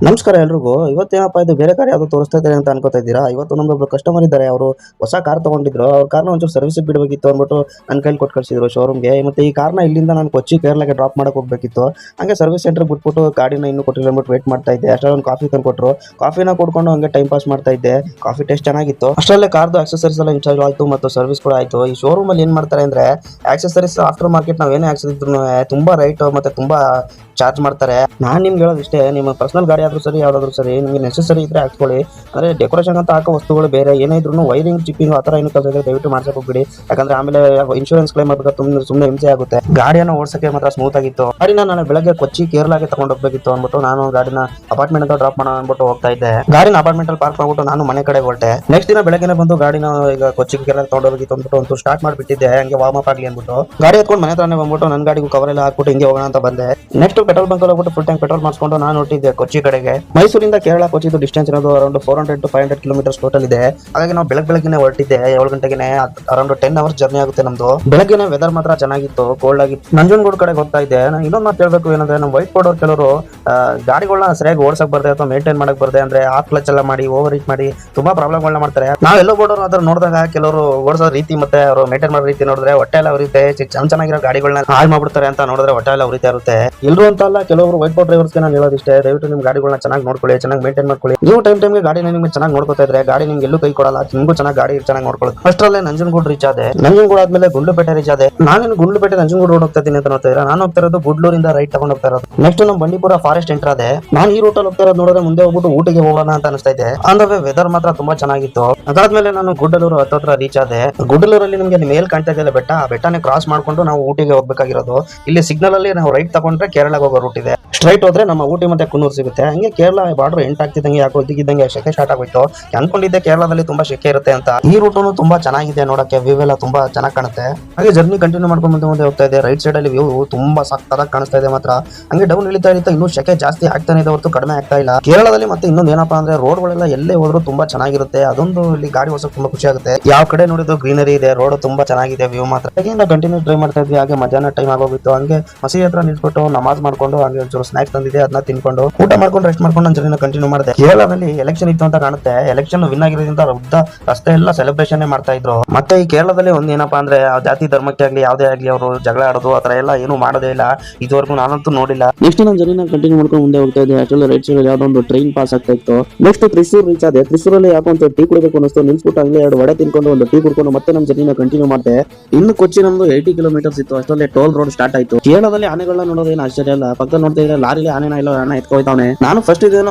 ನಮಸ್ಕಾರ ಎಲ್ರಿಗೂ. ಇವತ್ತೇನಪ್ಪ ಇದು ಬೇರೆ ಕಾರ್ ಯಾವ್ದು ತೋರಿಸ್ತಾ ಇದ್ದಾರೆ ಅಂತ ಅನ್ಕೋತಾ ಇದ್ದೀರಾ? ಇವತ್ತು ನಮ್ದೊಬ್ರು ಕಸ್ಟಮರ್ ಇದ್ದಾರೆ. ಅವರು ಹೊಸ ಕಾರ್ ತಗೊಂಡಿದ್ರು. ಅವ್ರ ಕಾರ್ನ ಒಂಚೂರು ಸರ್ವಿಸಿಗೆ ಬಿಡಬೇಕಿತ್ತು ಅಂದ್ಬಿಟ್ಟು ನನ್ನ ಕೈಲಿ ಕೊಟ್ಟು ಕಳಿಸಿದ್ರು ಶೋರೂಮ್ಗೆ. ಮತ್ತೆ ಈ ಕಾರ್ನ ಇಲ್ಲಿಂದ ನಾನು ಕೊಚ್ಚಿ ಕೇರಳಕ್ಕೆ ಡ್ರಾಪ್ ಮಾಡಕ್ಕೆ ಹೋಗ್ಬೇಕಿತ್ತು. ಹಂಗೆ ಸರ್ವಿಸ್ ಸೆಂಟರ್ ಬಿಟ್ಬಿಟ್ಟು ಗಾಡಿನ ಇನ್ನೂ ಕೊಟ್ಟಿಲ್ಲ ಅಂದ್ಬಿಟ್ಟು ವೇಟ್ ಮಾಡ್ತಾ ಇದ್ದೆ. ಅಷ್ಟರಲ್ಲಿ ಒಂದು ಕಾಫಿ ತಂದು ಕೊಟ್ಟರು. ಕಾಫಿನ ಕುಡ್ಕೊಂಡು ಹಂಗೆ ಟೈಮ್ ಪಾಸ್ ಮಾಡ್ತಾ ಇದ್ದೆ. ಕಾಫಿ ಟೇಸ್ಟ್ ಚೆನ್ನಾಗಿತ್ತು. ಅಷ್ಟರಲ್ಲೇ ಕಾರ್ದು ಆಕ್ಸೆಸರೀಸ್ ಎಲ್ಲ ಇನ್ಸ್ಟಾಲ್ ಆಯಿತು ಮತ್ತು ಸರ್ವಿಸ್ ಕೂಡ ಆಯಿತು. ಈ ಶೋರೂಮ್ ಅಲ್ಲಿ ಏನು ಮಾಡ್ತಾರೆ ಅಂದ್ರೆ ಆಕ್ಸೆಸರೀಸ್ ಆಫ್ಟರ್ ಮಾರ್ಕೆಟ್ ನಾವೇನೇ ಹಾಕ್ಸಿದ್ರು ತುಂಬಾ ರೈಟ್ ಮತ್ತೆ ತುಂಬಾ ಚಾರ್ಜ್ ಮಾಡ್ತಾರೆ. ನಾನು ನಿಮ್ಗೆ ಹೇಳೋದು ಇಷ್ಟೇ, ನಿಮ್ಮ ಪರ್ಸನಲ್ ಗಾಡಿ ಆದ್ರೂ ಸರಿ ಯಾವ್ದಾದ್ರು ಸರಿ ನಿಮಗೆ ನೆಸೆಸರಿ ಇದ್ರೆ ಹಾಕ್ಕೊಳ್ಳಿ. ಅಂದ್ರೆ ಡೆಕೋರೇಷನ್ ಅಂತ ಹಾಕೋ ವಸ್ತುಗಳು ಬೇರೆ ಏನೇ ಇದ್ರು ವೈರಿಂಗ್ ಚಿಪ್ಪಿಂಗ್ ಆ ಥರ ಏನು ಕೆಲಸ ಇದ್ರೆ ದಯವಿಟ್ಟು ಮಾಡ್ಸಕ್ಕೆ ಹೋಗ್ಬಿಡಿ. ಯಾಕಂದ್ರೆ ಆಮೇಲೆ ಇನ್ಶೂರೆನ್ಸ್ ಕ್ಲೈಮ್ ಮಾಡ್ಬೇಕು, ಸುಮ್ಮನೆ ಹಿಂಸೆ ಆಗುತ್ತೆ. ಗಾಡಿಯನ್ನು ಓಡಿಸಕ್ಕೆ ಮಾತ್ರ ಸ್ಮೂತ್ ಆಗಿತ್ತು. ಗಾಡಿನ ನಾನು ಬೆಳಗ್ಗೆ ಕೊಚ್ಚಿ ಕೇರಳಗೆ ತಗೊಂಡು ಹೋಗ್ಬೇಕಿತ್ತು ಅಂದ್ಬಿಟ್ಟು ನಾನು ಗಾಡಿನ ಅಪಾರ್ಟ್ಮೆಂಟ್ ಅಂತ ಡ್ರಾಪ್ ಮಾಡೋಣ ಅಂದ್ಬಿಟ್ಟು ಹೋಗ್ತಾ ಇದ್ದೆ. ಗಾಡಿನ ಅಪಾರ್ಟ್ಮೆಂಟ್ ಅಲ್ಲಿ ಪಾರ್ಕ್ ಮಾಡ್ಬಿಟ್ಟು ನಾನು ಮನೆ ಕಡೆ ಹೊರಟೆ. ನೆಕ್ಸ್ಟ್ ದಿನ ಬೆಳಗ್ಗೆ ಬಂದು ಗಾಡಿನ ಈಗ ಕೊಚ್ಚಿ ಕೇರಳ ತಗೊಂಡು ಹೋಗ್ಬೇಕಿತ್ತು ಅಂದ್ಬಿಟ್ಟು ಒಂದು ಸ್ಟಾರ್ಟ್ ಮಾಡಿಬಿಟ್ಟಿದ್ದೆ. ಹಂಗೆ ವಾರ್ಮ್ ಅಪ್ ಆಗಲಿ ಅಂದ್ಬಿಟ್ಟು ಗಾಡಿ ಎತ್ಕೊಂಡು ಮನೆ ಹತ್ರನೇ ಬಂದ್ಬಿಟ್ಟು ನನ್ನ ಗಾಡಿಗೂ ಕವರ್ ಎಲ್ಲ ಹಾಕ್ಬಿಟ್ಟು ಹಿಂಗೆ ಹೋಗೋಣ ಅಂತ ಬಂದೆ. ನೆಕ್ಸ್ಟ್ ಪೆಟ್ರೋಲ್ ಬಂಕ್ ಹೋಗ್ಬಿಟ್ಟು ಫುಲ್ ಟ್ಯಾಂಕ್ ಪೆಟ್ರೋಲ್ ಮಾಡಿಸ್ಕೊಂಡು ನಾನು ಹೊರಟಿದ್ದೆ ಕೊಚ್ಚಿ ಕಡೆಗೆ. ಮೈಸೂರಿಂದ ಕೇರಳ ಕೊಚ್ಚಿದು ಡಿಸ್ಟೆನ್ಸ್ ಇರೋದು ಅರೌಂಡ್ 400 to 500 ಕಿಲೋಮೀಟರ್ಸ್ ಟೋಟಲ್ ಇದೆ. ಹಾಗಾಗಿ ನಾವು ಬೆಳಗ್ಗೆ ಹೊರಟಿದ್ದೆ. 7 ಗಂಟೆಗೆ ಅರೌಂಡ್ 10 ಅವರ್ಸ್ ಜರ್ನಿ ಆಗುತ್ತೆ ನಮ್ದು. ಬೆಳಗ್ಗೆನೆ ವೆದರ್ ಮಾತ್ರ ಚೆನ್ನಾಗಿತ್ತು, ಕೋಲ್ಡ್ ಆಗಿತ್ತು. ನಂಜನಗೂಡು ಕಡೆಗೆ ಹೋಗ್ತಾ ಇದ್ದೆ. ನಾನು ಇನ್ನೊಂದು ಮಾತು ಹೇಳ್ಬೇಕು ಏನಂದ್ರೆ, ನಮ್ಮ ವೈಟ್ ಬೋರ್ಡ್ ಅವ್ರು ಕೆಲವರು ಗಾಡಿಗಳನ್ನ ಸರಿಯಾಗಿ ಓಡಿಸಕ್ ಬರ್ದೆ ಅಥವಾ ಮೇಂಟೈನ್ ಮಾಡಕ್ ಬರ್ದೆ ಅಂದ್ರೆ ಆಫ್ ಕ್ಲಚ್ ಎಲ್ಲ ಮಾಡಿ ಓವರ್ ಹೀಟ್ ಮಾಡಿ ತುಂಬಾ ಪ್ರಾಬ್ಲಮ್ಗಳನ್ನ ಮಾಡ್ತಾರೆ. ನಾವೆಲ್ಲೋ ಬೋರ್ಡ್ ಅವ್ರು ಅದ್ರ ನೋಡಿದಾಗ ಕೆಲವರು ಓಡಿಸೋ ರೀತಿ ಮತ್ತೆ ಅವರು ಮೇಂಟೈನ್ ಮಾಡೋ ರೀತಿ ನೋಡಿದ್ರೆ ಹೊಟ್ಟೆ ಎಲ್ಲ ಉರಿತೆ. ಚೆನ್ನಾಗಿರೋ ಗಾಡಿಗಳನ್ನ ಹಾಳು ಮಾಡ್ಬಿಡ್ತಾರೆ ಅಂತ ನೋಡಿದ್ರೆ ಹೊಟ್ಟೆ ಎಲ್ಲ ಉರಿತಾ ಇರುತ್ತೆ. ಎಲ್ಲರೂ ಅಂತ ಅಲ್ಲ, ಕೆಲವರು ವೈಟ್ ಬೋರ್ಡ್ ಡ್ರೈವರ್ಸ್ಗೆ ನಾನು ಹೇಳೋದಿಷ್ಟೇ, ದಯವಿಟ್ಟು ನಿಮ್ಮ ಗಾಡಿಗಳನ್ನ ಚೆನ್ನಾಗಿ ನೋಡ್ಕೊಳ್ಳಿ, ಚೆನ್ನಾಗಿ ಮೇಂಟೈನ್ ಮಾಡ್ಕೊಳ್ಳಿ. ನೀವು ಟೈಮ್ಗೆ ಗಾಡಿನ ನಿಮ್ಗೆ ಚೆನ್ನಾಗಿ ನೋಡ್ಕೊತಾ ಇದ್ರೆ ಗಾಡಿ ನಿಮ್ಗೆ ಎಲ್ಲೂ ಕೈ ಕೊಡಲ್ಲ. ನಿಮ್ಗೂ ಚೆನ್ನಾಗಿ ಗಾಡಿ ಚೆನ್ನಾಗಿ ನೋಡ್ಕೊಳ್ಳಿ. ಅಷ್ಟರಲ್ಲೇ ನಂಜನಗೂಡು ರೀಚ್ ಆದೆ. ನಂಜನಗೂಡು ಆದ್ಮೇಲೆ ಗುಂಡ್ಲುಪೇಟೆ ರೀಚ್ ಆದೆ. ನಾನು ಗುಂಡ್ಲುಪೇಟೆ ನಂಜನಗೂಡು ರೋಡ್ ಹೋಗ್ತಾ ಇದ್ದೀನಿ ಅಂತ ನೋಡ್ತಾ ಇದ್ರೆ, ನಾನು ಹೋಗ್ತಾ ಇರೋದು ಗುಡ್ಲೂರಿಂದ ರೈಟ್ ತಗೊಂಡು ಹೋಗ್ತಾ ಇರೋದು. ನೆಕ್ಸ್ಟ್ ನಮ್ಮ ಬಂಡೀಪುರ ಫಾರೆಸ್ಟ್ ಎಂಟರ್ ಆದೆ. ನಾನು ಈ ರೂಟಲ್ಲಿ ಹೋಗ್ತಾ ಇರೋದು ನೋಡಿದ್ರೆ ಮುಂದೆ ಹೋಗ್ಬಿಟ್ಟು ಊಟಿಗೆ ಹೋಗೋಣ ಅಂತ ಅನಿಸ್ತಾ ಇದೆ. ಅಂದ್ರೆ ವೆದರ್ ಮಾತ್ರ ತುಂಬಾ ಚೆನ್ನಾಗಿತ್ತು. ಅದಾದ್ಮೇಲೆ ನಾನು ಗುಡ್ಡಲೂರು ಹತ್ರ ರೀಚ್ ಆದೆ. ಗುಡ್ಡಲೂರಲ್ಲಿ ನಿಮ್ಗೆ ಮೇಲ್ ಕಾಣ್ತಾ ಇದೆಯಲ್ಲ ಬೆಟ್ಟ, ಆ ಬೆಟ್ಟನೇ ಕ್ರಾಸ್ ಮಾಡ್ಕೊಂಡು ನಾವು ಊಟಿಗೆ ಹೋಗ್ಬೇಕಾಗಿರೋದು. ಇಲ್ಲಿ ಸಿಗ್ನಲ್ ಅಲ್ಲಿ ನಾವು ರೈಟ್ ತಗೊಂಡ್ರೆ ಕೇರಳಕ್ಕೆ ಹೋಗೋ ರೂಟ್ ಇದೆ. ಸ್ಟ್ರೈಟ್ ಹೋದ್ರೆ ನಮ್ಮ ಊಟಿ ಮತ್ತೆ ಕುನ್ನೂರು ಸಿಗುತ್ತೆ. ಹಂಗೆ ಕೇರಳ ಬಾರ್ಡರ್ ಎಂಟ್ ಆಗ್ತಿದ್ದಂಗೆ ಯಾಕೋ ಇದ್ದಕ್ಕಿದ್ದಂಗೆ ಶೆಕೆ ಸ್ಟಾರ್ಟ್ ಆಗೋಯ್ತು. ಅನ್ಕೊಂಡಿದ್ದೆ ಕೇರಳದಲ್ಲಿ ತುಂಬಾ ಶೆಕೆ ಇರುತ್ತೆ ಅಂತ. ಈ ರೂಟನು ತುಂಬಾ ಚೆನ್ನಾಗಿದೆ ನೋಡಕ್ಕೆ, ವ್ಯೂ ಎಲ್ಲ ತುಂಬಾ ಚೆನ್ನಾಗಿ ಕಾಣುತ್ತೆ. ಹಾಗೆ ಜರ್ನಿ ಕಂಟಿನ್ಯೂ ಮಾಡ್ಕೊಂಡು ಮುಂದೆ ಹೋಗ್ತಾ ಇದೆ. ರೈಟ್ ಸೈಡ್ ಅಲ್ಲಿ ವ್ಯೂ ತುಂಬಾ ಸಕ್ಕತ್ತಾಗಿ ಕಾಣಿಸ್ತಾ ಇದೆ ಮಾತ್ರ. ಹಂಗೆ ಡೌನ್ ಇಳಿತಾ ಇನ್ನೂ ಶೆಕೆ ಜಾಸ್ತಿ ಆಗ್ತಾನೆ ಇದೆ ಹೊರತು ಕಡಿಮೆ ಆಗ್ತಾ ಇಲ್ಲ. ಕೇರಳದಲ್ಲಿ ಮತ್ತೆ ಇನ್ನೊಂದು ಏನಪ್ಪಾ ಅಂದ್ರೆ ರೋಡ್ಗಳೆಲ್ಲ ಎಲ್ಲೇ ಹೋದ್ರು ತುಂಬಾ ಚೆನ್ನಾಗಿರುತ್ತೆ. ಅದೊಂದು ಇಲ್ಲಿ ಗಾಡಿ ಓಡಿಸೋಕೆ ತುಂಬಾ ಖುಷಿ ಆಗುತ್ತೆ. ಯಾವ ಕಡೆ ನೋಡಿದ್ರು ಗ್ರೀನರಿ ಇದೆ, ರೋಡ್ ತುಂಬಾ ಚೆನ್ನಾಗಿದೆ, ವ್ಯೂ ಮಾತ್ರ. ಹಾಗೆ ಕಂಟಿನ್ಯೂ ಡ್ರೈವ್ ಮಾಡ್ತಾ ಇದ್ವಿ. ಹಾಗೆ ಮಧ್ಯಾಹ್ನ ಟೈಮ್ ಆಗೋಗಿತ್ತು. ಹಂಗೆ ಮಸೀದಿ ಹತ್ರ ನಿಲ್ಸ್ಬಿಟ್ಟು ನಮಾಜ್ ಮಾಡ್ಕೊಂಡು ಹಂಗೆ ಒಂಚೂರು ಸ್ನಾಕ್ಸ್ ತಂದಿದೆ, ಅದನ್ನ ತಿನ್ಕೊಂಡು ಊಟ ಮಾಡ್ಕೊಂಡು ರೆಸ್ಟ್ ಮಾಡ್ಕೊಂಡು ನನ್ನ ಜರ್ನಿನ ಕಂಟಿನ್ಯೂ ಮಾಡಿದೆ. ಕೇರಳದಲ್ಲಿ ಎಲೆಕ್ಷನ್ ಇತ್ತು ಅಂತ ಕಾಣುತ್ತೆ. ಎಲೆಕ್ಷನ್ ವಿನ್ ಆಗಿರೋದ್ರಿಂದ ಉದ್ದ ರಸ್ತೆ ಎಲ್ಲ ಸೆಲೆಬ್ರೇಷನ್ ಮಾಡ್ತಾ ಇದ್ರು. ಮತ್ತೆ ಈ ಕೇರಳದಲ್ಲಿ ಒಂದ್ ಏನಪ್ಪಾ ಅಂದ್ರೆ ಜಾತಿ ಧರ್ಮಕ್ಕೆ ಆಗ್ಲಿ ಯಾವುದೇ ಆಗ್ಲಿ ಅವರು ಜಗಳ ಆಡೋದು ಆತರ ಎಲ್ಲ ಏನು ಮಾಡೋದೇ ಇಲ್ಲ. ಇದುವರೆಗೂ ನಾನಂತೂ ನೋಡಿಲ್ಲ. ನೆಕ್ಸ್ಟ್ ನನ್ನ ಜರ್ನಿನ ಕಂಟಿನ್ಯೂ ಮಾಡ್ಕೊಂಡು ಮುಂದೆ ಹೋಗ್ತಾ ಇದ್ದೆ. ಅಷ್ಟರಲ್ಲಿ ರೈಟ್ ಸೈಡ್ ಯಾವ್ದೋ ಒಂದು ಟ್ರೈನ್ ಪಾಸ್ ಆಗ್ತಾ ಇತ್ತು. ನೆಕ್ಸ್ಟ್ ತ್ರಿಸೂರ್ ರೀಚ್ ಆದೆ. ತ್ರಿಸೂರಲ್ಲಿ ಯಾಕೋ ಅಂತ ಟೀ ಕುಡಿಬೇಕು ಅನಿಸ್ತು. ನಿಲ್ಸ್ಬಿಟ್ಟು ಹಂಗೆ 2 ವಡೆ ತಿನ್ಕೊಂಡು ಒಂದು ಟೀ ಕುಡ್ಕೊಂಡು ಮತ್ತೆ ನಮ್ಮ ಜರ್ನಿನ ಕಂಟಿನ್ಯೂ ಮಾಡಿದೆ. ಇನ್ನು ಕೊಚ್ಚಿ ನಮ್ದು 80 ಕಿಲೋಮೀಟರ್ಸ್ ಇತ್ತು. ಅಷ್ಟರಲ್ಲಿ ಟೋಲ್ ರೋಡ್ ಸ್ಟಾರ್ಟ್ ಆಯ್ತು. ಕೇರಳದಲ್ಲಿ ಆನೆಗಳನ್ನ ನೋಡೋದೇನು ಆಶ್ಚರ್ಯ ಇಲ್ಲ. ಪಕ್ಕದಲ್ಲಿ ನೋಡ್ತಾ ಇದ್ರೆ ಲಾರಿಲಿ ಆನೆನ ಇಲ್ಲ ಆನೆ ಎತ್ಕೊಯ್ತಾವನೆ. ನಾನು ಫಸ್ಟ್ ಇದೇನೋ